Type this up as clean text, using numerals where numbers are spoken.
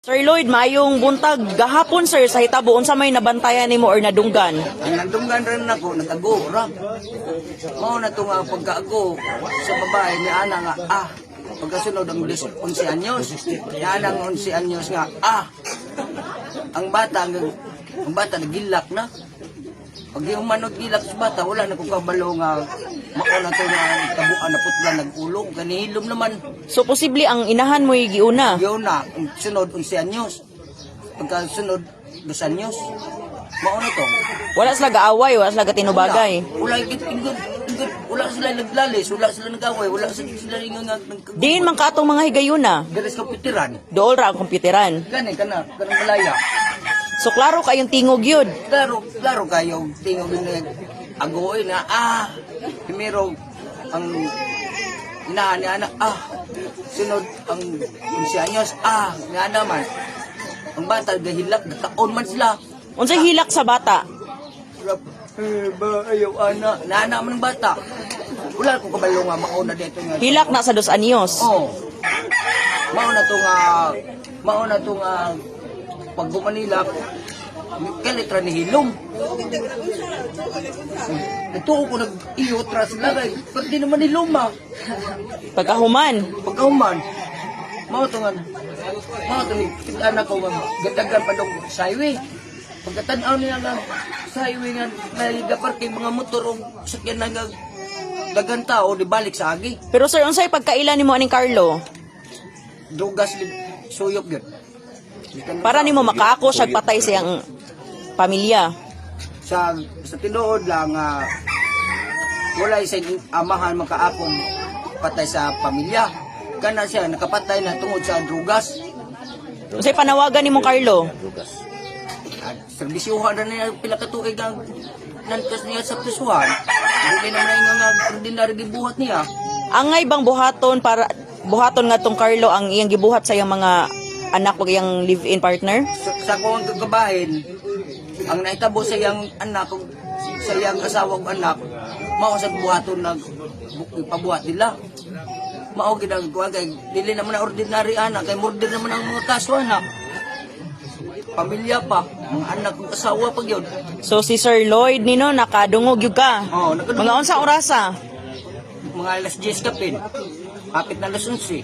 Sir Lloyd, maayong buntag gahapon sir sa hitabo unsa may nabantayan nimo or nadunggan? Ang nandunggan rin ako, nag-ago, ra. Mao na ito nga pagka-ago sa babae, ni ana nga, pagkasunod ang 11 anyos, ni ana ang 11 anyos nga, ang bata nagilak na. Pag yung manod gilak sa bata, wala na kong kabalo nga, mauna ito nga, tabuan na putla, nag-ulong, ganihilom naman. So posible ang inahan mo giuna. Yun na, sunod 11 anyos. Pagkasunod 2 anyos, mauna to. Wala sila gaaway, wala sila gatinubagay. Wala sila naglalis, wala sila nag-away, wala sila nga Diin man katong mga higayuna. Galis komputiran. Dool ra ang kompyuteran. Gani kanang malaya. So klaro kayong tingog yun. Klaro kayo tingog ni agoy na primero ang inahan ni anak sunod ang 11 anyos ni anak man. Ang bata gahilak taon man sila. Unsay hilak sa bata? Ba ayaw anak, nana man ng bata. Wala ko kabalo nga mauna dito nga. Hilak na sa 2 anyos. Oh. Mauna to nga pag gumanila kalitra ni hilom. Ito ko nag-iyot ra sila kay pati naman hilom Pagkahuman. Pagkahuman. Mao to ni anak ko gadagan pa dong highway. Pagkatanaw niya nga sa highway nga naigaparking mga motor o sakyan na dagan tao di balik sa agi. Pero sir, unsay pagkailan nimo aning Carlo? Dugas suyop gyud. Para nimo makaako siya patay siyang pamilya. Sa tinuod lang wala sa amahan makaakong patay sa pamilya. Kana siya nakapatay na tungod sa drugas. Unsay panawagan nimo Carlo? Serbisyuhan na niya pila ka tuig ang nantos niya sa prisuhan. Hindi naman nga ordinary gibuhat niya. Angay bang buhaton nga tong Carlo ang iyang gibuhat sa iyang mga anak o iyang live-in partner? Sa kong gagabahin, ang naitabo sa iyang anak, sa iyang asawang anak, mao sa buhaton na ipabuhat nila. Mao ginagawa kay dili naman na ordinary anak, kay murder naman ang mga kaso anak. Pamilya pa, mga anak ng asawa pa yun. So si Sir Lloyd nino nakadungog yun ka? Oo, nakadungog. Mga unsang orasa? Mga alas 10 kapin, kapit na alas 11.